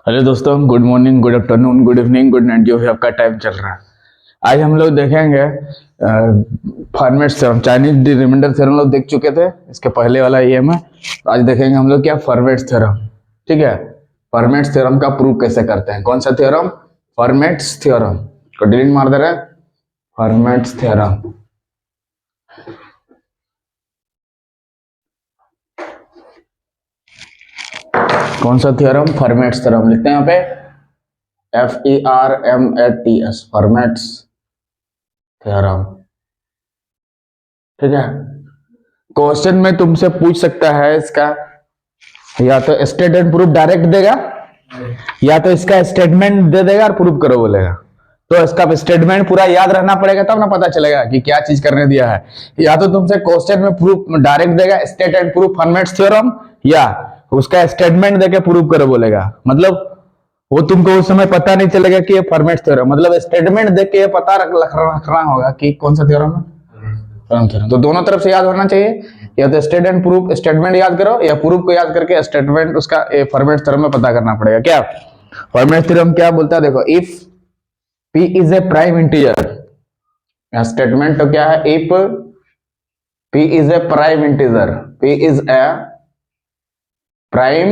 Hello दोस्तों, good morning, good afternoon, good evening, good night, जो भी आपका टाइम चल रहा है। आज हम लोग देखेंगे Fermat theorem. Chinese remainder theorem लोग देख चुके थे, इसके पहले वाला ये है। तो आज देखेंगे हम लोग क्या फॉर्मेट थ्योरम। ठीक है, फॉर्मेट थ्योरम का प्रूफ कैसे करते हैं। कौन सा थ्योरम? Format theorem. को डिलीट मार दे रहे हैं, फॉर्मेट थ्योरम। कौन सा थ्योरम? Format theorem. लिखते हैं यहाँ पे FERMATS, फॉर्मेट्स थ्योरम। ठीक है, क्वेश्चन में तुमसे पूछ सकता है इसका, या तो स्टेटमेंट प्रूफ डायरेक्ट देगा, या तो इसका स्टेटमेंट दे देगा और प्रूफ करो बोलेगा। तो इसका स्टेटमेंट पूरा याद रहना पड़ेगा, तब ना पता चलेगा कि क्या चीज करने दिया है। या तो तुमसे क्वेश्चन में प्रूफ डायरेक्ट देगा, state and proof format theorem, या उसका स्टेटमेंट देके प्रूफ करो बोलेगा। मतलब वो तुमको उस समय पता नहीं चलेगा कि ये फॉर्मेट थ्योरम, मतलब स्टेटमेंट देख के पता रखना होगा कि कौन सा थ्योरम है। तो दोनों तरफ से याद होना चाहिए, या तो स्टेट एंड प्रूफ स्टेटमेंट याद करो, या प्रूफ को याद करके स्टेटमेंट उसका फॉर्मेट थ्योरम में पता करना पड़ेगा। क्या फॉर्मेट थ्योरम क्या बोलता है? देखो, if p is a prime integer, statement तो क्या है? If p is a prime integer, p is a prime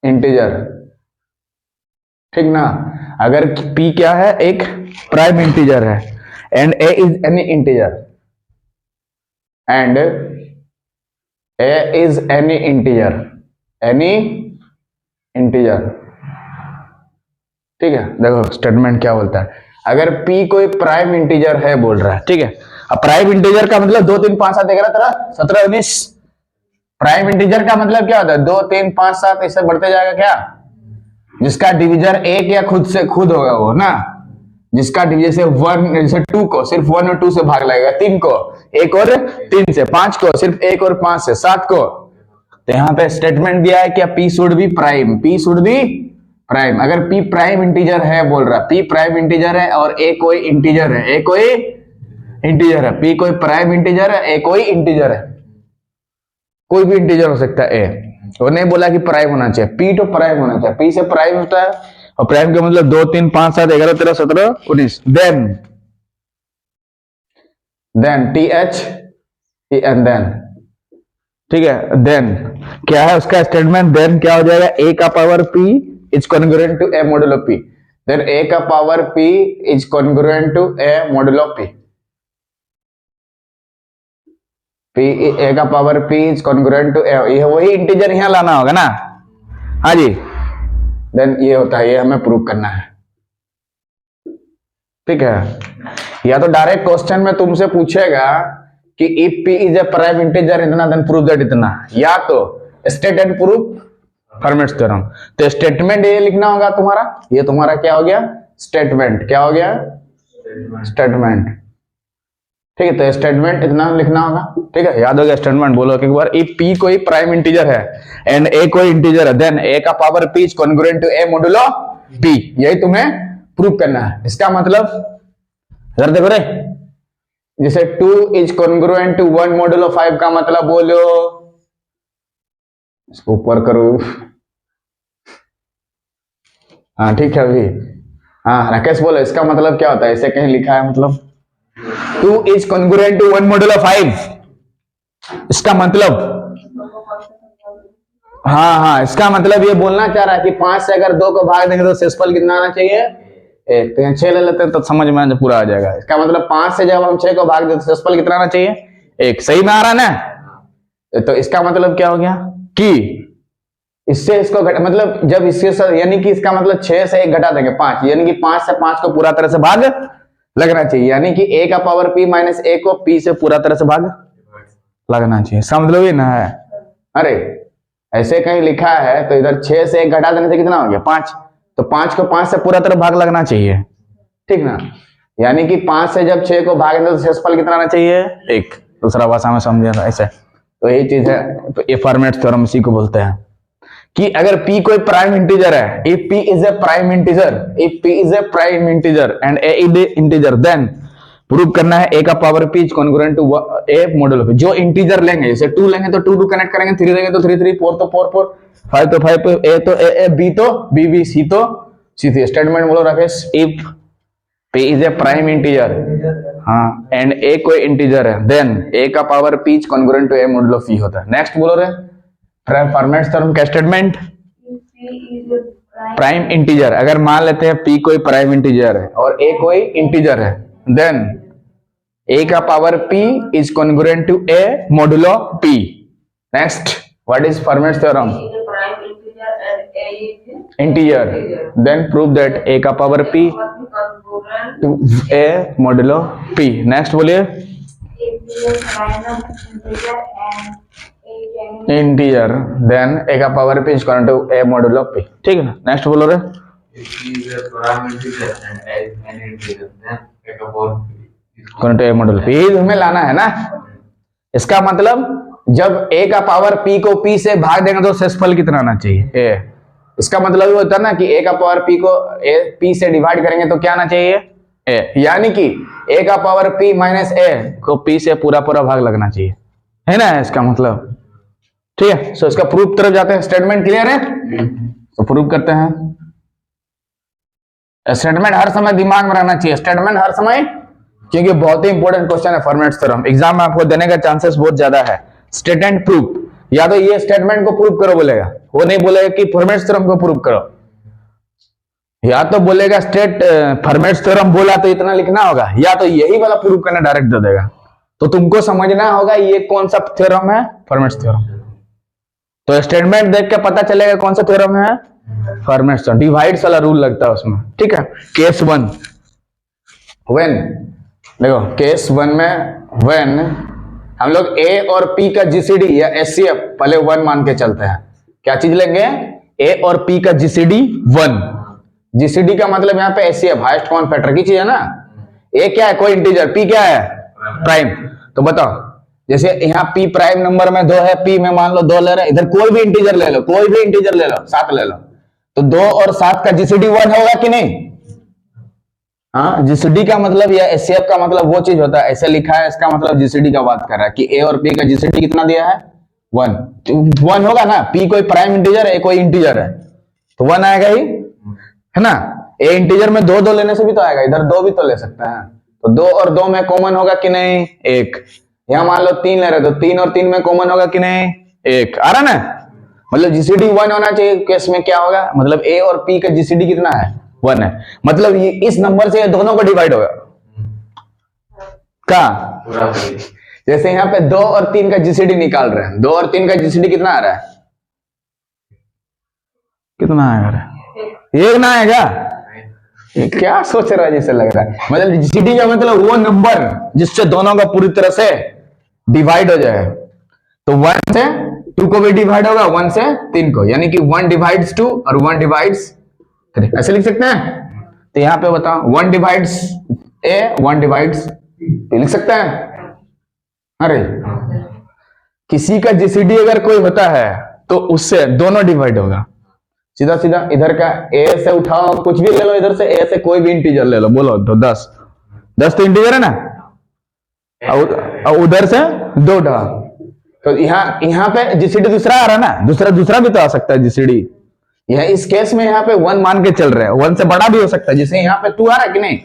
integer, ठीक ना। अगर p क्या है? एक प्राइम इंटीजर है, and a is any integer, and a is any integer, any integer. ठीक है, देखो स्टेटमेंट क्या बोलता है। अगर p कोई प्राइम इंटीजर है बोल रहा है, ठीक है। अब प्राइम इंटीजर का मतलब 2 3 5 7 11 13 17 19। प्राइम इंटीजर का मतलब क्या होता है? 2 3 5 7 ऐसे बढ़ते जाएगा क्या, जिसका डिविजर एक या खुद से खुद होगा वो ना। जिसका डिविजन से 1, जैसे 2 को सिर्फ 1 और 2 से भाग लगेगा, 3 को 1 और 3 से, 5 को सिर्फ 1 और 5 से, 7 को। तो यहाँ पे स्टेटमेंट दिया है क्या? p should B prime, p should B prime. अगर p प्राइम इंटीजर है बोल रहा, p प्राइम इंटीजर है और a कोई इंटीजर है, a कोई इंटीजर है, p कोई प्राइम इंटीजर है, a कोई इंटीजर है, कोई भी इंटीजर हो सकता है a। वो नहीं बोला कि प्राइम होना चाहिए, p तो प्राइम होना चाहिए, p से प्राइम होता है। और प्राइम का मतलब 2 3 5 7 11 13 17 19। देन THEN, देन, ठीक है। देन क्या है उसका स्टेटमेंट? देन क्या हो जाएगा? a का power p is congruent to a modulo p। Then a का power p is congruent to a modulo p। a का power p is congruent to a, ये वही इंटीजर यहां लाना होगा ना। हाँ जी, देन ये होता है, ये हमें प्रूव करना है। ठीक है, या तो डायरेक्ट क्वेश्चन में तुमसे पूछेगा कि if p is a prime integer इतना, देन प्रूव दैट इतना, या तो state and proof format theorem. तो स्टेटमेंट ये लिखना होगा तुम्हारा, ये तुम्हारा क्या हो गया? स्टेटमेंट। क्या हो गया? स्टेटमेंट। ठीक है, तो स्टेटमेंट इतना लिखना होगा। ठीक है, याद हो गया स्टेटमेंट? बोलो एक बार, इफ p कोई प्राइम इंटीजर है एंड a कोई इंटीजर है, देन a का power p is congruent to a modulo p। यही तुम्हें प्रूव करना है। इसका मतलब जरा देखो रे, जैसे 2 इज कॉन्ग्रुएंट टू 1 मॉडुलो 5 का मतलब बोलो, इसको ऊपर करो। हाँ ठीक है अभी। हाँ राकेश बोलो, इसका मतलब क्या होता है? इसे कहीं लिखा है मतलब 2 इज कॉन्ग्रुएंट टू 1 मॉडुलो 5। इसका मतलब, हाँ, इसका मतलब ये बोलना चाह रहा है कि 5 से अगर 2 को भाग देंगे तो शेषफल कितना आना चाहिए? 1। तो यहाँ 6 ले लेते हैं तो समझ में पूरा आ जाएगा। इसका मतलब 5 से जब हम 6 को भाग देते तो शेषफल कितना आना चाहिए? 1। सही में आ रहा है ना? तो इसका मतलब क्या हो गया कि इससे इसको मतलब जब इसके साथ, यानी कि इसका मतलब 6 से 1 घटा देंगे 5, यानी कि 5 से 5 को पूरा तरह से भाग लगना चाहिए, यानी कि a का पावर p माइनस a को p से पूरा तरह से भाग लगना चाहिए। समझ लो ये ना है? अरे ऐसे कहीं लिखा है तो इधर 6 से 1 घटा देने से कितना हो गया? 5। तो 5 को 5 से पूरा तरह भाग लगना चाहिए, ठीक ना। यानी कि 5 से जब 6 को भाग दें तो शेषफल कितना आना चाहिए? 1। दूसरा भाषा में समझे ऐसे, तो यही चीज है। तो ये फॉर्मेट थ्योरम इसी को बोलते हैं कि अगर p कोई प्राइम इंटीजर है, if p is a prime integer, if p is a prime integer and a is a integer, then prove करना है ए का power p is congruent to a modulo p. जो integer लेंगे, जैसे 2 लेंगे तो 2 connect करेंगे, 3 लेंगे तो 3 3, 4 तो 4 4, 5 तो 5, ए तो ए, बी तो बी बी, सी तो सी थी। स्टेटमेंट बोलो Rakesh, if p is a prime integer, हाँ, एंड a कोई इंटीजर है, देन a का power p is congruent to a modulo phi होता है। नेक्स्ट बोलो रे, फॉर्मेट थ्योरम का स्टेटमेंट, प्राइम इंटीजर, अगर मान लेते हैं p कोई प्राइम इंटीजर है और a कोई इंटीजर है, देन a का power p is congruent to a modulo p। Next, what is Fermat theorem? Integer, then prove that a का power p to a modulo p। Next बोलिए, integer, then a का power p is equal to a modulo p। ठीक है ना? Next बोलो रे, a modulo p हमें लाना है ना। इसका मतलब जब a का पावर p को p से भाग देंगे तो शेषफल कितना आना चाहिए? a। इसका मतलब ये होता है ना कि a का पावर p को p से डिवाइड करेंगे तो क्या आना चाहिए? a, यानी कि a का पावर p माइनस a को p से पूरा पूरा भाग लगना चाहिए, है ना इसका मतलब। ठीक है, सो इसका प्रूफ तरफ जाते हैं। स्टेटमेंट क्लियर है तो प्रूफ करते हैं। स्टेटमेंट हर समय दिमाग में रहना चाहिए, स्टेटमेंट हर समय, क्योंकि बहुत ही इंपॉर्टेंट क्वेश्चन है फॉर्मेट थ्योरम, एग्जाम में आपको देने का चांसेस बहुत ज्यादा है। स्टेट एंड प्रूफ, या तो ये स्टेटमेंट को प्रूव करो बोलेगा, वो नहीं बोलेगा कि फॉर्मेट थ्योरम को प्रूव करो, या तो बोलेगा स्टेट फॉर्मेट थ्योरम बोला तो इतना लिखना होगा, या तो यही वाला प्रूव करना डायरेक्ट दे देगा। तो तुमको समझना होगा ये कौन सा थ्योरम है, फॉर्मेट थ्योरम। तो स्टेटमेंट देख के पता चलेगा कौन सा थ्योरम है, फॉर्मेट थ्योरम। डिवाइड्स वाला रूल लगता है उसमें। ठीक है, केस 1 व्हेन, देखो केस 1 में व्हेन हम लोग a और p का जीसीडी या एचसीएफ पहले 1 मान के चलते हैं। क्या चीज लेंगे? a और p का जीसीडी 1। जीसीडी का मतलब यहाँ पे एचसीएफ, हाईएस्ट कॉमन फैक्टर की चीज है ना। a क्या है? कोई इंटीजर, p क्या है? प्राइम। तो बताओ, जैसे यहाँ p प्राइम नंबर में 2 है, p में मान लो 2 ले रहे, इधर कोई भी इंटीजर ले लो, कोई भी इंटीजर ले लो, 7 ले लो, तो 2 और 7 का जीसीडी 1 होगा कि नहीं? हाँ, जीसीडी का मतलब या एचसीएफ का मतलब वो चीज होता है, ऐसे लिखा है, इसका मतलब जीसीडी का बात कर रहा है कि a और p का जीसीडी कितना दिया है? 1। तो 1 होगा ना, p कोई प्राइम इंटीजर है, a कोई इंटीजर है, तो 1 आएगा ही, है ना। a इंटीजर में 2 2 लेने से भी तो आएगा, इधर 2 भी तो ले सकते हैं, तो 2 और 2 में कॉमन होगा कि नहीं? 1। यहाँ मान लो 3 ले रहे, तो 3 और 3 में कॉमन होगा कि नहीं? 1। आ रहा ना, मतलब जीसीडी 1 होना चाहिए। केस में क्या होगा, मतलब a और p का जीसीडी कितना है? 1 है, मतलब ये इस नंबर से दोनों को डिवाइड होगा का। जैसे यहाँ पे 2 और 3 का जीसीडी निकाल रहे हैं, 2 और 3 का जीसीडी कितना आ रहा है? कितना आएगा? 1 ना आएगा? क्या सोच रहा है, जैसे लग रहा है, मतलब जीसीडी का मतलब वो नंबर जिससे दोनों का पूरी तरह से डिवाइड हो जाए। तो 1 से 2 को भी डिवाइड होगा, 1 से 3 को, यानी कि 1 डिवाइड्स 2 और 1 डिवाइड्स 3, ऐसे लिख सकते हैं। तो यहाँ पे बताओ 1 डिवाइड्स a, 1 डिवाइड्स b लिख सकते हैं। अरे किसी का जीसीडी अगर कोई होता है तो उससे दोनों डिवाइड होगा, सीधा सीधा इधर का a से उठाओ, कुछ भी ले लो, इधर से a से कोई भी इंटीजर ले लो, बोलो तो 10 10 तो इंटीजर है ना, और उधर से 2 उठा, तो यहाँ पे जीसीडी दूसरा आ रहा है ना, दूसरा भी तो आ सकता है जीसीडी। यह इस केस में यहाँ पे 1 मान के चल रहे हैं, 1 से बड़ा भी हो सकता है, जैसे यहाँ पे 2 आ रहा है कि नहीं,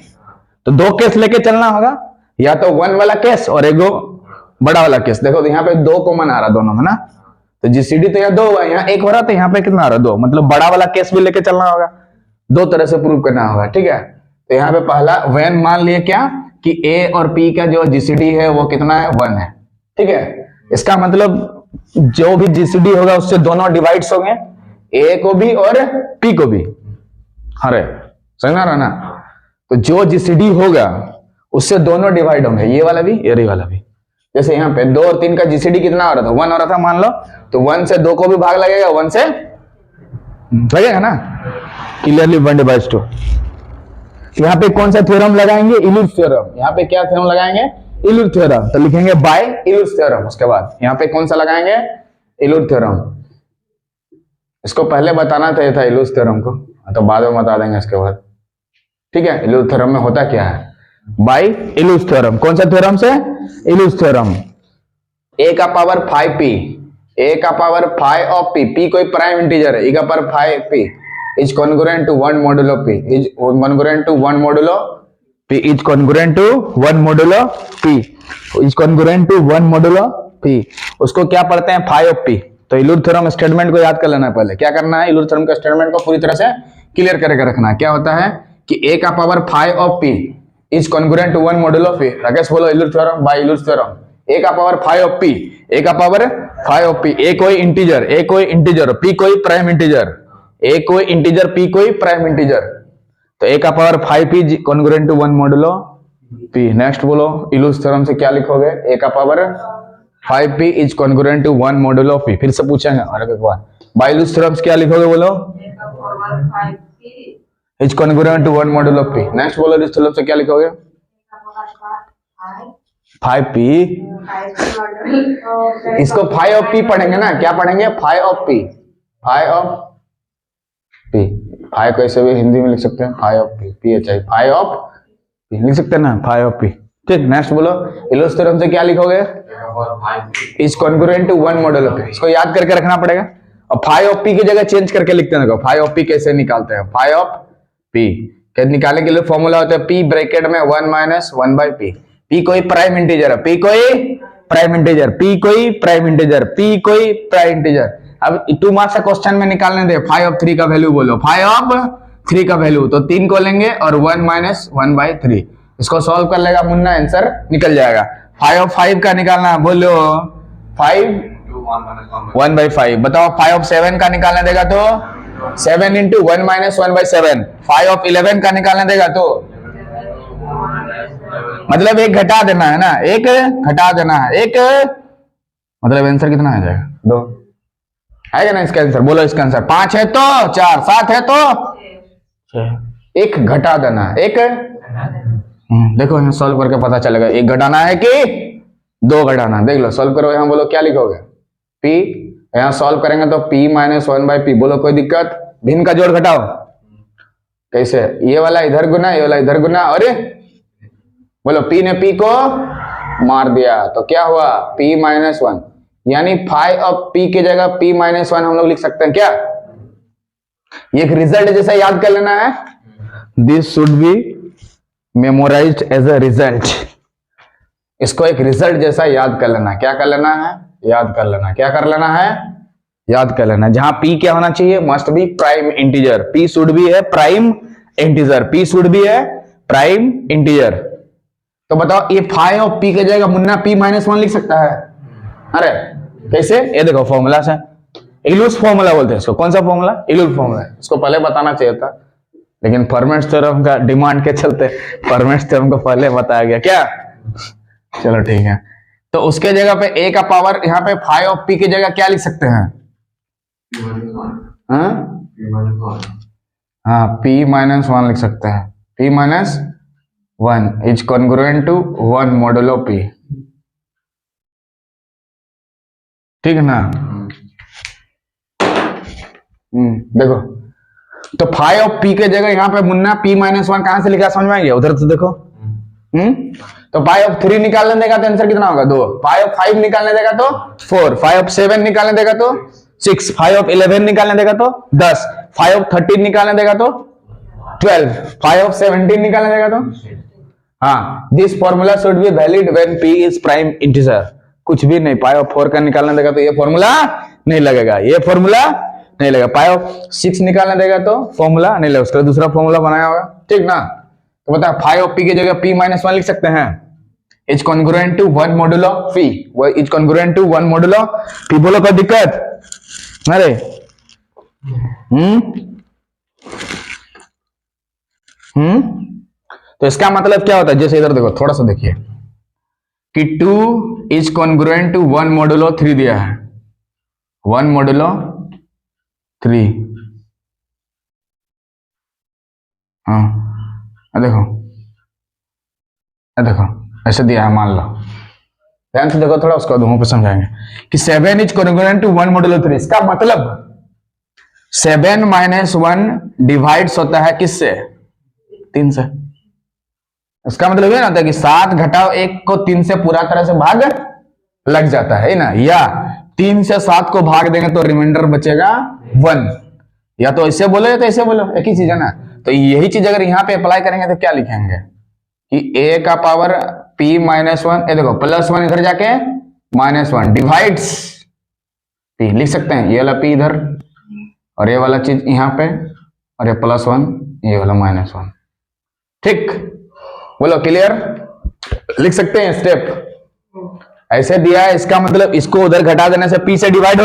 तो 2 केस लेके चलना होगा, या तो 1 वाला केस और एक बड़ा वाला केस। देखो तो यहाँ पे 2 कॉमन आ रहा दोनों में ना, तो जीसीडी तो यहाँ 2 हुआ, यहाँ 1 हो रहा, तो यहाँ पे कितना आ रहा? 2, मतलब बड़ा वाला केस भी लेके चलना होगा, 2 तरह से प्रूव करना होगा। ठीक है, तो यहाँ पे पहला व्हेन मान लिया क्या कि a और p का जो जीसीडी है वो कितना है? 1 है। ठीक है, इसका मतलब जो भी जीसीडी होगा उससे दोनों डिवाइड्स होंगे, a को भी और p को भी। अरे समझना रहा ना, तो जो जीसीडी होगा उससे दोनों डिवाइड होंगे, ये वाला भी ये वाला भी। जैसे यहाँ पे 2 और 3 का जीसीडी कितना हो रहा था? 1 हो रहा था मान लो, तो 1 से 2 को भी भाग लगेगा, 1 से लगेगा ना, क्लियरली 1 डिवाइड्स 2। यहाँ पे कौन सा थ्योरम लगाएंगे? इल्यूज थ्योरम। यहाँ पे क्या थ्योरम लगाएंगे? इल्यूज थ्योरम। तो लिखेंगे बाय इल्यूज थ्योरम। उसके बाद यहाँ पे कौन सा लगाएंगे? इल्यूज थ्योरम। इसको पहले बताना था इल्यूज थ्योरम को, तो बाद में बता देंगे इसके बाद। ठीक है, इल्यूज थ्योरम में होता क्या है? By Euler's theorem. कौन सा थ्योरम से? इलूज थ्योरम। ए का पावर 5p, ए का पावर 5 ऑफ p, p कोई प्राइम इंटीजर है, e का power 5p is congruent to 1 modulo p, is congruent to 1 modulo p, is congruent to 1 modulo p, is congruent to 1 modulo p। उसको क्या पढ़ते हैं? 5 of p। तो इलूज theorem statement को याद कर लेना। पहले क्या करना है? इलूज थ्योरम का स्टेटमेंट को पूरी तरह से क्लियर करके रखना है। क्या होता है कि a का power 5 of p is congruent to 1 modulo p। Rakesh बोलो Euler's theorem by Euler's theorem. a का पावर 5 ऑफ p, a का पावर 5 ऑफ p, a कोई इंटीजर, a कोई इंटीजर, p कोई प्राइम इंटीजर, a कोई इंटीजर, p कोई prime integer. तो a का power 5p congruent to 1 modulo p। Next बोलो इलूज थ्योरम से क्या लिखोगे? a का power 5p is congruent to 1 modulo p। फिर से पूछेंगे और एक बार बाय इलूज थ्योरम से क्या लिखोगे? बोलो is congruent to 1 modulo p। Next बोलो इलूज थ्योरम से क्या लिखोगे? 5p, इसको 5 ऑफ p पढ़ेंगे ना। क्या पढ़ेंगे? 5 ऑफ p, 5 ऑफ p। 5 को ऐसे भी हिंदी में लिख सकते हैं 5 of p, phi 5 of p लिख सकते हैं ना 5 ऑफ p। ठीक, नेक्स्ट बोलो इलूज थ्योरम से क्या लिखोगे? Is congruent to 1 modulo p। इसको याद करके रखना पड़ेगा और 5 ऑफ p की जगह चेंज करके लिखते हैं। 5 ऑफ p कैसे निकालते हैं? 5 ऑफ p के निकालने के लिए फॉर्मूला होता है p ब्रैकेट में 1 माइनस 1 बाई p। p कोई प्राइम इंटीजर है, p कोई प्राइम इंटीजर, p कोई प्राइम इंटीजर, p कोई प्राइम इंटीजर। अब 2 मार्क्स का क्वेश्चन में निकालने दे 5 ऑफ 3 का वैल्यू। बोलो 5 ऑफ 3 का वैल्यू, तो 3 को लेंगे और 1 माइनस 1 बाई 3। इसको सॉल्व कर लेगा मुन्ना, आंसर निकल जाएगा। 5 ऑफ 5 का निकालना, बोलो 5 1 बाई 5। बताओ 5 ऑफ 7 का निकालने देगा तो 7 इंटू 1 माइनस 1 बाई 7। 5 ऑफ 11 का निकालने देगा तो मतलब एक घटा देना है ना, एक घटा देना है, एक मतलब आंसर कितना आ जाएगा? 2 आएगा ना इसका आंसर। बोलो इसका आंसर 5 है तो 4, 7 है तो 6, एक घटा देना है, एक देखो यहाँ सॉल्व करके पता चलेगा एक घटाना है कि 2 घटाना। देख लो सॉल्व करो। यहाँ बोलो क्या लिखोगे? p, यहाँ सॉल्व करेंगे तो p माइनस 1 बाई p। बोलो कोई दिक्कत? भिन्न का जोड़ घटाओ कैसे? ये वाला इधर गुना, ये वाला इधर गुना, और बोलो p ने p को मार दिया तो क्या हुआ? p माइनस 1, यानी 5 ऑफ p की जगह p माइनस 1 हम लोग लिख सकते हैं। क्या ये एक रिजल्ट जैसा याद कर लेना है? This should be memorised as a result. इसको एक रिजल्ट जैसा याद कर लेना। क्या कर लेना है? याद कर लेना। क्या कर लेना है? याद कर लेना। जहां p क्या होना चाहिए? Must be prime integer. p should be है prime integer, p should be है प्राइम इंटीजर। तो बताओ ये 5 ऑफ p की जगह मुन्ना p माइनस 1 लिख सकता है? अरे कैसे? ये देखो फॉर्मूला से, इलूज फॉर्मूला बोलते हैं इसको। कौन सा फॉर्मूला? इलूज फॉर्मूला। इसको पहले बताना चाहिए था, लेकिन फर्मेंस थ्योरम का डिमांड के चलते फर्मेंस थ्योरम को पहले बताया गया। क्या? चलो ठीक है। तो उसके जगह पे a का पावर यहाँ पे 5 ऑफ p की जगह क्या लिख सकते हैं? हाँ p माइनस 1 लिख सकते हैं। p minus 1 is congruent to 1 modulo p। ठीक है ना? देखो तो 5 ऑफ p के जगह यहाँ पे मुन्ना p माइनस 1 कहां से लिखा समझ में आ गया? उधर तो देखो। तो 5 ऑफ 3 निकालने देगा तो आंसर कितना होगा? 2। 5 ऑफ 5 निकालने देगा तो 4। 5 ऑफ 7 निकालने देगा तो 6। 5 ऑफ 11 निकालने देगा तो 10। 5 ऑफ 13 निकालने देगा तो 12। 5 ऑफ 17 निकालने देगा तो हाँ। This formula should be valid when p is prime integer. कुछ भी नहीं। 5 ऑफ 4 का निकालने देगा तो ये फॉर्मूला नहीं लगेगा, ये फॉर्मूला नहीं लगेगा। 5 ऑफ 6 निकालने देगा तो फॉर्मूला नहीं लगेगा, उसका दूसरा फॉर्मूला बनाया होगा। ठीक ना? तो बताओ 5 ऑफ p की जगह p माइनस 1 लिख सकते हैं। Is congruent to 1 modulo p, वो is congruent to 1 modulo p। बोलो कोई दिक्कत? अरे तो इसका मतलब क्या होता है? जैसे इधर देखो, थोड़ा सा देखिए कि 2 इज कॉन्ग्रुएंट टू 1 मॉडुलो 3 दिया है। 1 मॉडुलो 3। हाँ देखो, देखो ऐसे दिया है, मान लो ध्यान से देखो थोड़ा, उसको दोनों पे समझाएंगे कि 7 इज कॉन्ग्रुएंट टू 1 मॉडुलो 3। इसका मतलब 7 माइनस 1 डिवाइड्स होता है किससे? 3 से। इसका मतलब ये ना होता है कि 7 घटाओ 1 को 3 से पूरा तरह से भाग लग जाता है ना, या 3 से 7 को भाग देंगे तो रिमाइंडर बचेगा 1। या तो ऐसे बोलो या तो ऐसे बोलो, एक ही चीज है ना। तो यही चीज अगर यहाँ पे अप्लाई करेंगे तो क्या लिखेंगे कि a का पावर p माइनस 1, ये देखो +1 इधर जाके -1 डिवाइड्स p, लिख सकते हैं ये वाला p इधर और ये वाला चीज यहाँ पे और ये +1 ये वाला -1। ठीक, बोलो क्लियर, लिख सकते हैं स्टेप ऐसे दिया है। इसका मतलब इसको उधर घटा देने से p से डिवाइड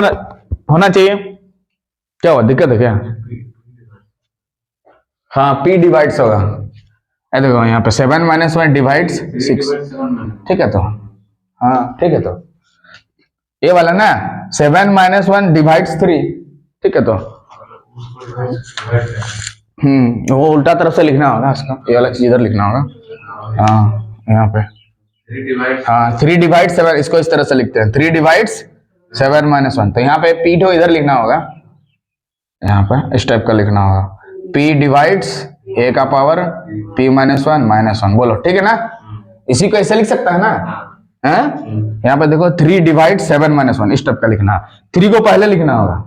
होना चाहिए। क्या हुआ, दिक्कत है क्या? हाँ p डिवाइड्स होगा, ये देखो यहाँ पे 7 - 1 डिवाइड्स 6। ठीक है, तो हाँ ठीक है, तो ये वाला ना 7 - 1 डिवाइड्स 3। ठीक है, तो वो उल्टा तरफ से लिखना होगा इसका, ये वाला चीज इधर लिखना होगा। हाँ यहाँ पे हाँ 3 डिवाइड 7, इसको इस तरह से लिखते हैं 3 डिवाइड्स 7 - 1। तो यहाँ पे p तो इधर लिखना होगा, यहाँ पे इस टाइप का लिखना होगा p डिवाइड्स a का पावर p - 1 -1। बोलो ठीक है ना, इसी को ऐसे लिख सकता है ना। यहाँ पे देखो 3 डिवाइड 7 - 1 इस टाइप का लिखना, 3 को पहले लिखना होगा।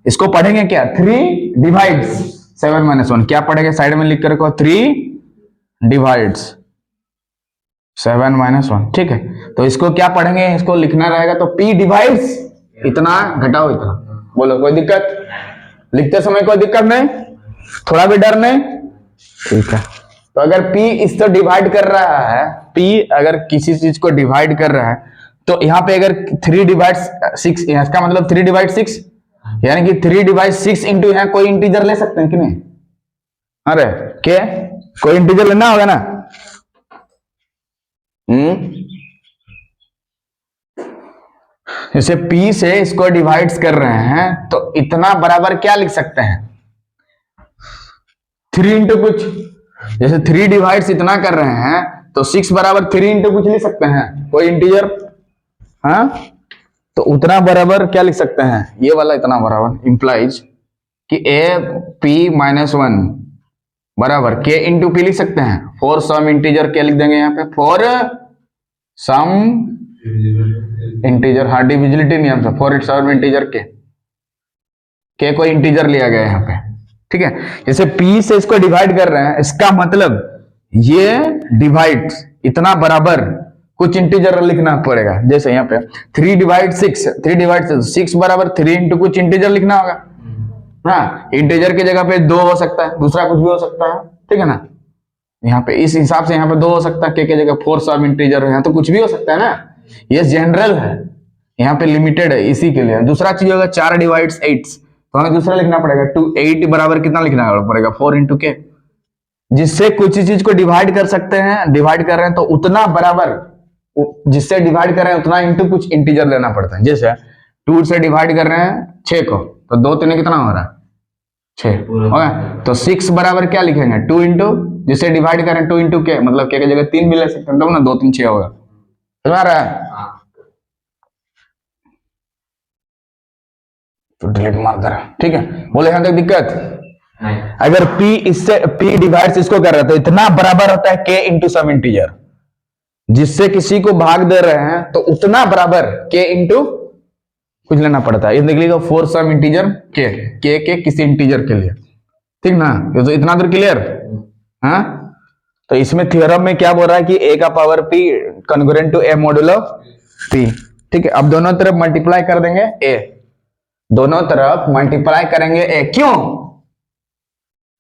इसको पढ़ेंगे क्या, 3 डिवाइड्स 7 - 1, क्या पढ़ेंगे साइड में लिख कर रखो 3 डिवाइड्स 7 - 1। ठीक है, तो इसको क्या पढ़ेंगे, इसको लिखना रहेगा तो p डिवाइड्स इतना घटाओ इतना। बोलो कोई दिक्कत, लिखते समय कोई दिक्कत नहीं, थोड़ा भी डर नहीं। ठीक है, तो अगर p इससे डिवाइड कर रहा है, p अगर किसी चीज को डिवाइड कर रहा है तो यहाँ पे अगर 3 डिवाइड 6, इसका मतलब 3 डिवाइड 6 यानी कि 3 डिवाइड 6 इंटू यहाँ कोई इंटीजर ले सकते हैं कि नहीं? अरे क्या कोई इंटीजर लेना होगा ना। जैसे p से इसको डिवाइड्स कर रहे हैं तो इतना बराबर क्या लिख सकते हैं, 3 इंटू कुछ। जैसे 3 डिवाइड्स इतना कर रहे हैं तो 6 बराबर 3 इंटू कुछ लिख सकते हैं, कोई इंटीजर। हाँ, तो उतना बराबर क्या लिख सकते हैं, ये वाला इतना बराबर इंप्लाइज कि a p - 1 बराबर k इंटू p लिख सकते हैं। फॉर सम इंटीजर क्या लिख देंगे यहाँ पे, फॉर सम इंटीजर, हाँ डिविजिबिलिटी नियम से, for its some integer k कोई इंटीजर लिया गया है यहाँ पे। ठीक है, जैसे p से इसको डिवाइड कर रहे हैं, इसका मतलब ये डिवाइड इतना बराबर कुछ इंटीजर लिखना पड़ेगा। जैसे यहाँ पे 3 डिवाइड 6, 3 डिवाइड 6 बराबर 3 इंटू कुछ इंटीजर लिखना होगा। हाँ, इंटीजर की जगह पे 2 हो सकता है, दूसरा कुछ भी हो सकता है। ठीक है ना, यहाँ पे इस हिसाब से यहाँ पे 2 हो सकता है, के जगह 4 सम इंटीजर है तो कुछ भी हो सकता है ना। ये जनरल है, यहाँ पे लिमिटेड है इसी के लिए। दूसरा चीज होगा 4 डिवाइड 8, तो हमें दूसरा लिखना पड़ेगा 2 8 बराबर कितना लिखना पड़ेगा 4 इंटू के, जिससे कुछ चीज को डिवाइड कर सकते हैं, डिवाइड कर रहे हैं तो उतना बराबर, जिससे डिवाइड कर रहे हैं उतना इंटू कुछ इंटीजर लेना पड़ता है। जैसे 2 से डिवाइड कर रहे हैं 6 को, तो 2 3 कितना हो रहा है 6 होगा, तो 6 बराबर क्या लिखेंगे 2 इंटू, जिससे डिवाइड करें 2 इंटू के, मतलब के जगह 3 भी ले सकते हैं, तब ना 2 3 6 होगा। समझ रहा है, तो डिलीट मार कर। ठीक है, बोले यहां तक दिक्कत। अगर p इससे p डिवाइड्स इसको कर रहा है तो इतना बराबर होता है k इंटू सम इंटीजर, जिससे किसी को भाग दे रहे हैं तो उतना बराबर k इंटू कुछ लेना पड़ता है। ये देख लीजिए 4 सम इंटीजर k के किसी इंटीजर के लिए। ठीक ना, ये तो इतना दूर क्लियर। हाँ, तो इसमें थ्योरम में क्या बोल रहा है कि a का power p congruent to a modulo p। ठीक है, अब दोनों तरफ मल्टीप्लाई कर देंगे a, दोनों तरफ मल्टीप्लाई करेंगे a। क्यों,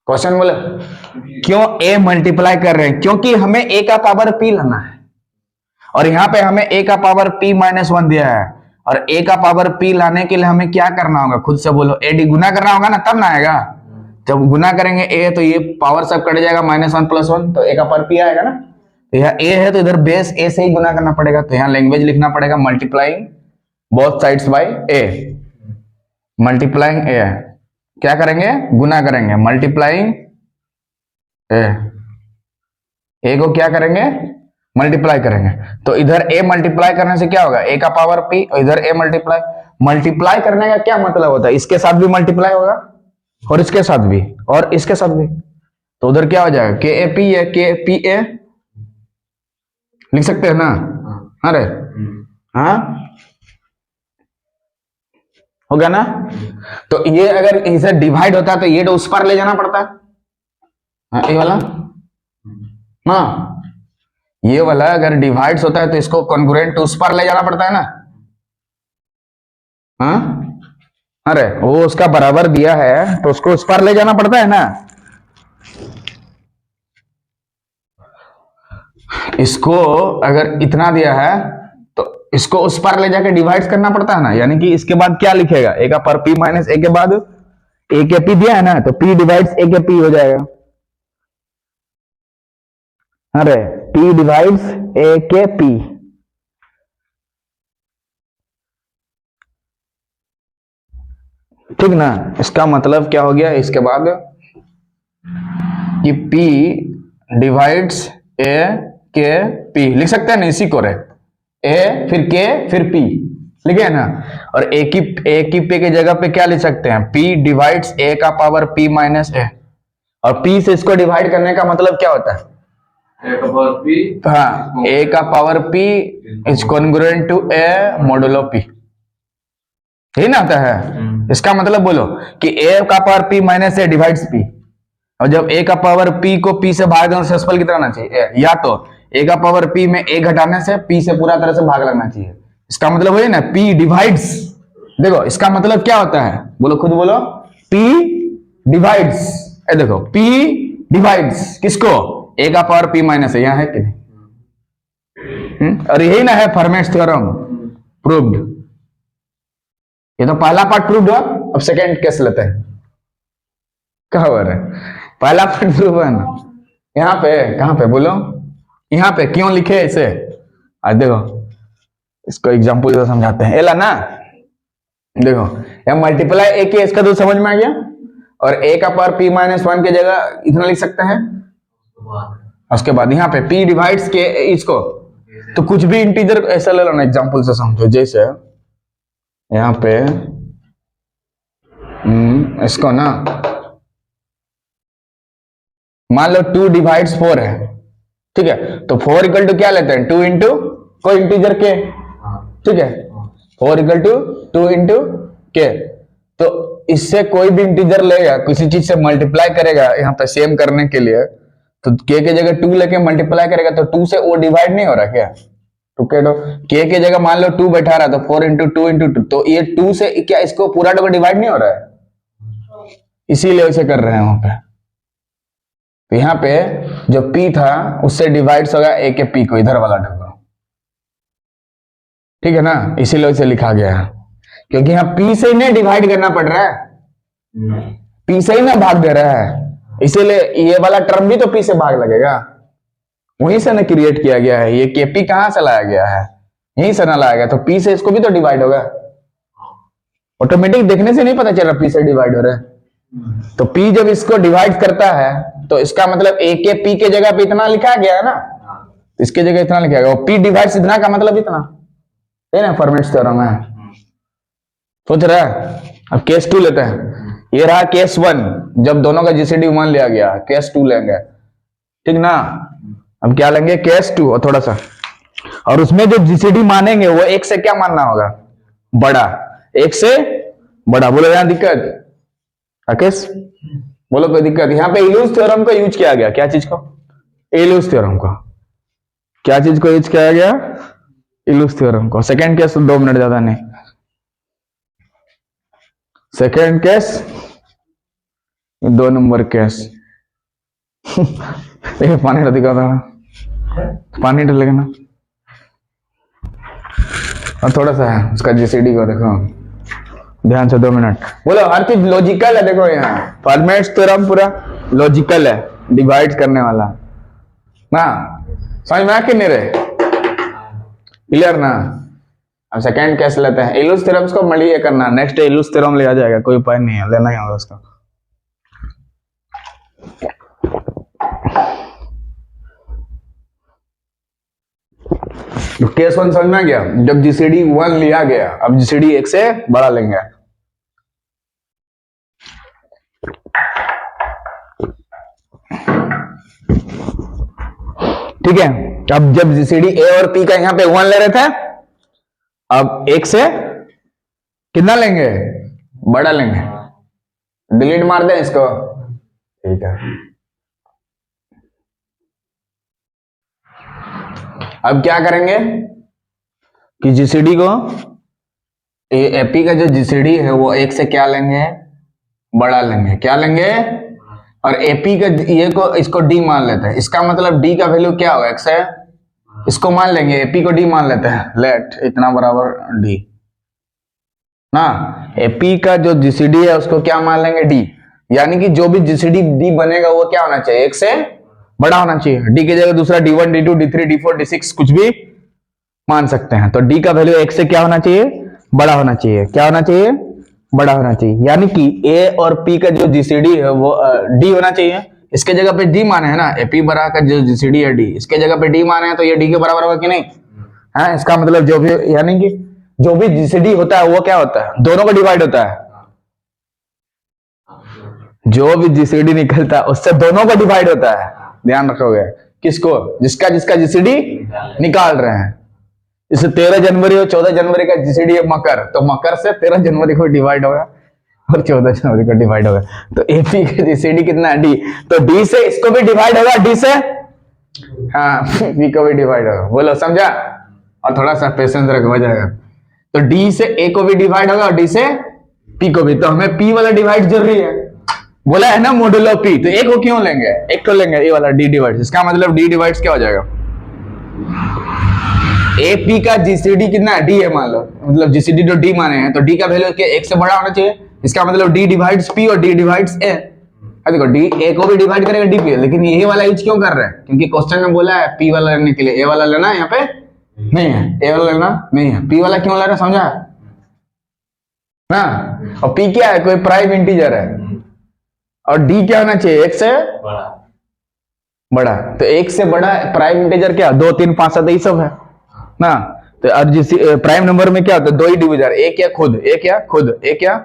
क्वेश्चन बोले क्यों a मल्टीप्लाई कर रहे हैं, क्योंकि हमें a का पावर p लाना है और यहाँ पे हमें a का पावर p - 1 दिया है, और a का पावर p लाने के लिए हमें क्या करना होगा, खुद से बोलो, ad गुना करना होगा ना, तब ना आएगा। जब गुना करेंगे a तो ये पावर सब कट जाएगा, -1 + 1, तो a का पावर p आएगा ना। तो यहाँ a है तो इधर बेस a से ही गुना करना पड़ेगा, तो यहाँ लैंग्वेज लिखना पड़ेगा multiplying both sides by a, multiplying a, क्या करेंगे गुना करेंगे, मल्टीप्लाइंग a को क्या करेंगे मल्टीप्लाई करेंगे। तो इधर a मल्टीप्लाई करने से क्या होगा, a का पावर p, और इधर a मल्टीप्लाई करने का क्या मतलब होता है, इसके साथ भी मल्टीप्लाई होगा और इसके साथ भी और इसके साथ भी, तो उधर क्या हो जाएगा k a p है, k p a लिख सकते हैं ना? अरे हाँ, हो गया ना? तो ये अगर इसे डिवाइड होता है तो ये तो उस पर ले जाना पड़ता है। हाँ, ये वाला हाँ, ये वाला अगर डिवाइड्स होता है तो इसको कॉन्ग्रुएंट उस पर ले जाना पड़ता है ना? हाँ, अरे वो उसका बराबर दिया है तो उसको उस पर ले जाना पड़ता है ना? इसको अगर इतना दिया है तो इसको उस पर ले जाके डिवाइड करना पड़ता है ना, यानी कि इसके बाद क्या लिखेगा, ए का पर पी माइनस ए के बाद ए के पी दिया है ना, तो पी डिवाइड्स ए के पी हो जाएगा। अरे पी डिवाइड्स ए के पी, ठीक ना? इसका मतलब क्या हो गया इसके बाद कि P डिवाइड्स ए के P लिख सकते हैं ना, इसी को रहे ए फिर के फिर P लिखे ना, और ए की P की जगह पे क्या लिख सकते हैं, P डिवाइड्स ए का पावर P माइनस ए, और P से इसको डिवाइड करने का मतलब क्या होता है, ए का पावर P, हाँ, ए का power P is congruent to a modulo P, यही ना आता है? इसका मतलब बोलो कि ए का पावर P माइनस ए डिवाइड्स P, और जब ए का पावर P को P से भाग देना सेसफल कितना आना चाहिए, या तो ए का पावर P में ए घटाने से P से पूरा तरह से भाग लगना चाहिए। इसका मतलब वही ना, P डिवाइड्स, देखो इसका मतलब क्या होता है, बोलो खुद बोलो, P डिवाइड्स, देखो P डिवाइड्स किसको, ए का पावर P माइनस ए, यहां है कि नहीं? और यही ना है फर्मेट्स थ्योरम प्रूव्ड। ये तो पहला पार्ट प्रूव्ड हुआ, अब सेकेंड केस लेते हैं। कहा हुआ है पहला पार्ट प्रूव है ना, यहाँ पे कहां पे बोलो, यहाँ पे क्यों लिखे इसे, आज देखो इसको एग्जाम्पल से समझाते हैं। एला ना, देखो यह मल्टीप्लाई ए के, इसका तो समझ में आ गया, और ए का पावर P माइनस 1 की जगह इतना लिख सकते हैं, उसके बाद यहाँ पे P डिवाइड्स के इसको, तो कुछ भी इंटीजर ऐसा ले लो ना, एग्जाम्पल से समझो, जैसे यहाँ पे इसको ना मान लो 2 डिवाइड्स 4 है, ठीक है, तो 4 इक्वल टू क्या लेते हैं, 2 इंटू कोई इंटीजर के, ठीक है, 4 इक्वल टू 2 इंटू के, तो इससे कोई भी इंटीजर लेगा किसी चीज से मल्टीप्लाई करेगा यहाँ पे सेम करने के लिए, तो के जगह 2 लेके मल्टीप्लाई करेगा तो 2 से वो डिवाइड नहीं हो रहा क्या, तो के की जगह मान लो 2 बैठा रहा, तो 4 इंटू 2 इंटू 2, तो ये 2 से क्या इसको पूरा डिवाइड नहीं हो रहा है, इसीलिए इसे कर रहे हैं वहां पे। तो यहाँ पे जो P था उससे डिवाइड होगा ए के P को, इधर वाला डब्बा, ठीक है ना, इसीलिए इसे लिखा गया है, क्योंकि यहाँ P से ही नहीं डिवाइड करना पड़ रहा है, P से ही ना भाग दे रहा है, इसीलिए ये वाला टर्म भी तो P से भाग लगेगा, वहीं से ना क्रिएट किया गया है, ये के P कहां से लाया गया है, यहीं से ना लाया गया, तो P से इसको भी तो डिवाइड होगा, ऑटोमेटिक देखने से नहीं पता चल रहा P से डिवाइड हो रहा है, तो P जब इसको डिवाइड करता है तो इसका मतलब ए के P के जगह पे इतना लिखा गया है ना, तो इसके जगह इतना लिखा गया, P डिवाइड्स इतना का मतलब इतना है ना, फॉर्मेट्स थ्योरम है, सोच रहा है। अब केस 2 लेते हैं, ये रहा केस 1, जब दोनों का जीसीडी 1 लिया गया, केस 2 लेंगे, ठीक ना, अब क्या लेंगे केस 2, और थोड़ा सा, और उसमें जो जीसीडी मानेंगे वो एक से क्या मानना होगा, बड़ा, एक से बड़ा, बोलो यहां दिक्कत राकेश, बोलो कोई दिक्कत, यहाँ पे इल्यूज थ्योरम का यूज किया गया, क्या चीज को, इल्यूज थ्योरम को, क्या चीज को यूज किया गया, इल्यूज थ्योरम को। सेकंड केस 2 मिनट ज्यादा नहीं, सेकंड केस 2 नंबर केस देखिए पानी दिखा था, पानी डलेगा ना, और थोड़ा सा है उसका जीसीडी को देखो ध्यान से, 2 मिनट, बोलो हर चीज लॉजिकल है, देखो यहाँ फॉर्मेट्स थ्योरम पूरा लॉजिकल है, डिवाइड करने वाला ना, समझ में आ कि नहीं रहे, क्लियर ना। अब सेकंड केस लेते हैं, इल्यूज थ्योरम्स को मल्टीप्लाई करना, नेक्स्ट इल्यूज थ्योरम ले आ जाएगा, कोई उपाय नहीं है, लेना ही होगा उसका। तो केस 1 समझ में आ गया, जब जीसीडी 1 लिया गया, अब जीसीडी 1 से बड़ा लेंगे, ठीक है। अब जब जीसीडी ए और पी का यहां पे 1 ले रहे थे, अब एक से कितना लेंगे, बड़ा लेंगे। डिलीट मार दें इसको, ठीक है। अब क्या करेंगे कि जीसीडी को एपी का जो जीसीडी है वो एक से क्या लेंगे, बड़ा लेंगे। क्या लेंगे, और एपी का ये को इसको डी मान लेते हैं। इसका मतलब डी का वैल्यू क्या होगा, एक्स है, इसको मान लेंगे, एपी को डी मान लेते हैं। लेट इतना बराबर डी ना, एपी का जो जीसीडी है उसको क्या मान लेंगे, डी। यानी कि जो भी जीसीडी डी बनेगा वो क्या होना चाहिए, एक से बड़ा होना चाहिए। डी की जगह दूसरा D1 D2 D3 D4 D6 कुछ भी मान सकते हैं। तो डी का वैल्यू एक से क्या होना चाहिए, बड़ा होना चाहिए। क्या होना चाहिए, बड़ा होना चाहिए। यानी कि ए और पी का जो जीसीडी है वो डी होना चाहिए। इसके जगह पे डी माने है ना, एपी बड़ा का जो जीसीडी है डी, इसके जगह पे डी माने हैं तो ये डी के बराबर होगा कि नहीं, है। इसका मतलब जो भी, यानी कि जो भी जीसीडी होता है वो क्या होता है, दोनों का डिवाइड होता है। जो भी जीसीडी निकलता है उससे दोनों का डिवाइड होता है। ध्यान रखोगे, किसको, जिसका जिसका जीसीडी निकाल रहे हैं। जैसे 13 जनवरी और 14 जनवरी का जीसीडी है मकर, तो मकर से 13 जनवरी को डिवाइड होगा और 14 जनवरी को डिवाइड होगा। तो एपी का जीसीडी कितना है, डी। तो डी से इसको भी डिवाइड होगा, डी से हाँ पी को भी डिवाइड होगा। बोलो समझा, और थोड़ा सा पेशेंस रखो, हो जाएगा। तो डी से ए को भी डिवाइड होगा और डी से पी को भी। तो हमें पी वाला डिवाइड जरूरी है, बोला है ना मोडुलो पी। तो एक को क्यों लेंगे, एक को लेंगे, ए वाला डी डिवाइड। इसका मतलब डी डिवाइड्स क्या हो जाएगा, ए पी का जीसीडी कितना है, डी है मान लो, मतलब जीसीडी जो डी माने हैं, तो डी का वैल्यू क्या एक से बड़ा होना चाहिए। इसका मतलब डी डिवाइड्स पी और डी डिवाइड्स ए। देखो डी ए को भी डिवाइड करेगा डी पी, लेकिन ये वाला यूज क्यों कर रहे हैं, क्योंकि क्वेश्चन में बोला है पी वाला लेने के लिए। ए वाला लेना यहाँ पे नहीं है, ए वाला लेना नहीं है, पी वाला क्यों ले रहे हैं, समझा ना। और पी क्या है, कोई प्राइम इंटीजर है, और डी क्या होना चाहिए, एक से बड़ा। तो एक से बड़ा प्राइम इंटीजर क्या, 2 3 5 7 यही सब है ना। तो अब जिस प्राइम नंबर में क्या होता है, दो ही डिविजर, एक या खुद, एक या खुद, एक या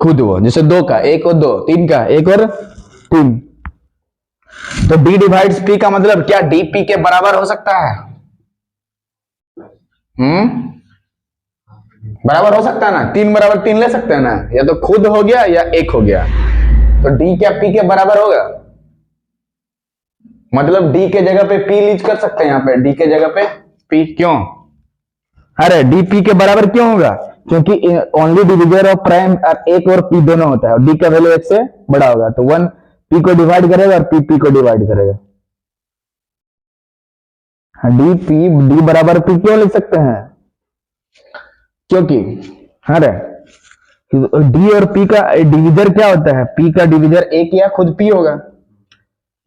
खुद। वो जैसे 2 का 1 और 2, 3 का 1 और 3। तो डी डिवाइड्स पी का मतलब क्या, डी पी के बराबर हो सकता है। बराबर हो सकता है ना, 3 बराबर 3 ले सकते हैं ना, या तो खुद हो गया या 1 हो गया। तो डी क्या पी के बराबर होगा, मतलब डी के जगह पे पी लीज कर सकते हैं। यहाँ पे डी के जगह पे पी, क्यों, अरे डी पी के बराबर क्यों होगा, क्योंकि ओनली डिविजर ऑफ प्राइम एक और पी दोनों होता है, और डी का वैल्यू एक से बड़ा होगा। तो 1 पी को डिवाइड करेगा और पी को डिवाइड करेगा। डी पी डी बराबर पी क्यों लिख सकते हैं, क्योंकि अरे डी और पी का डिविजर क्या होता है, पी का डिविजर एक या खुद पी होगा।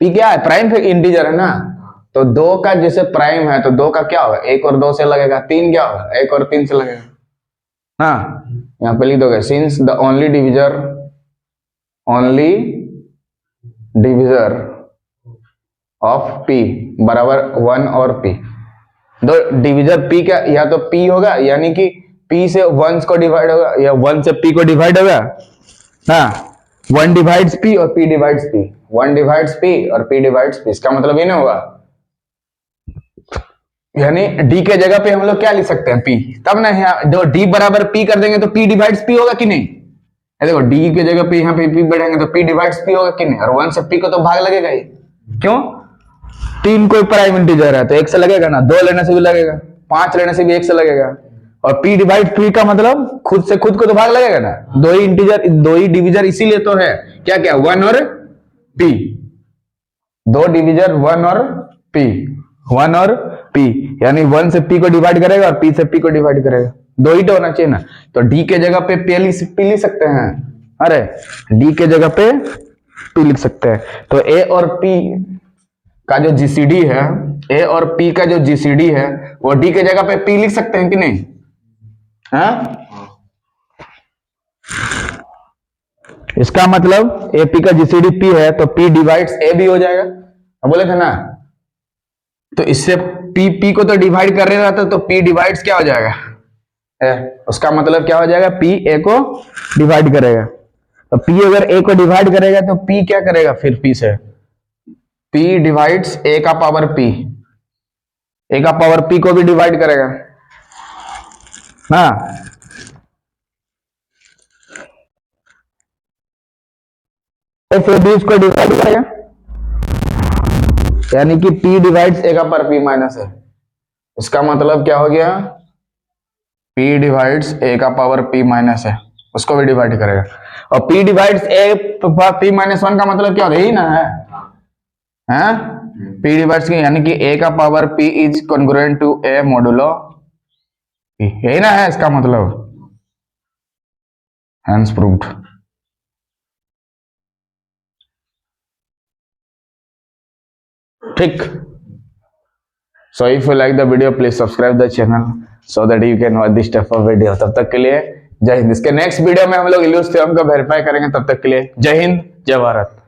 पी क्या है, प्राइम इंटीजर है ना। तो 2 का जैसे प्राइम है तो 2 का क्या होगा, 1 और 2 से लगेगा। 3 क्या होगा, 1 और 3 से लगेगा ना। यहाँ पे लिख दोगे, since the only divisor of P बराबर 1 और पी। दो डिविजर पी का या तो पी होगा, यानी कि पी से 1 को डिवाइड होगा, या 1 से पी को डिवाइड होगा ना। 1 डिवाइड्स पी और P divides P, 1 divides P और पी डिवाइड्स पी। इसका मतलब ये ना होगा, यानी डी के जगह पे हम लोग क्या लिख सकते हैं, पी। तब ना यहाँ जो डी बराबर पी कर देंगे तो पी डिवाइड्स पी होगा कि नहीं। देखो डी के जगह पे यहाँ पे पी बढ़ाएंगे तो पी डिवाइड्स पी होगा कि नहीं। और 1 से पी को तो भाग लगेगा ही, क्यों, 3 कोई प्राइम इंटीजर है तो 1 से लगेगा ना, 2 लेने से भी लगेगा, 5 लेने से भी 1 से लगेगा। और पी डिवाइड पी का मतलब खुद से खुद को तो भाग लगेगा ना। 2 ही इंटीजर, 2 ही डिविजर इसीलिए तो है क्या क्या, 1 और पी। 2 डिविजर 1 और पी, 1 और पी, यानी 1 से पी को डिवाइड करेगा और पी से पी को डिवाइड करेगा। 2 ही तो होना चाहिए ना। तो डी के जगह पे पी लिख सकते हैं, अरे डी के जगह पे पी लिख सकते हैं। तो ए और पी का जो जीसीडी है, ए और पी का जो जीसीडी है वो डी के जगह पे पी लिख सकते हैं कि नहीं, हाँ। इसका मतलब ए पी का जीसीडी पी है तो पी डिवाइड्स ए भी हो जाएगा, बोले थे ना। तो इससे पी पी को तो डिवाइड कर रहा था, तो पी डिवाइड्स क्या हो जाएगा, उसका मतलब क्या हो जाएगा, पी ए को डिवाइड करेगा। तो पी अगर ए को डिवाइड करेगा तो पी क्या करेगा फिर पी से, P डिवाइड्स a का पावर p, a का पावर p को भी डिवाइड करेगा ना, तो फिर भी इसको डिवाइड करेगा, यानी कि p डिवाइड्स a का पावर p माइनस है। इसका मतलब क्या हो गया, p डिवाइड्स a का पावर p माइनस है, उसको भी डिवाइड करेगा। और p divides a power p minus 1 का मतलब क्या हो, यही ना है, हैं? p डिवाइड्स यानी कि a का power p is congruent to a modulo p, यही ना है इसका मतलब, हैंस प्रूव्ड। ठीक। So if you like the video, please subscribe the channel so that you can watch this type of video. तब तक के लिए जय हिंद। इसके नेक्स्ट वीडियो में हम लोग इल्यूज थ्योरम को वेरीफाई करेंगे। तब तक के लिए जय हिंद, जय भारत।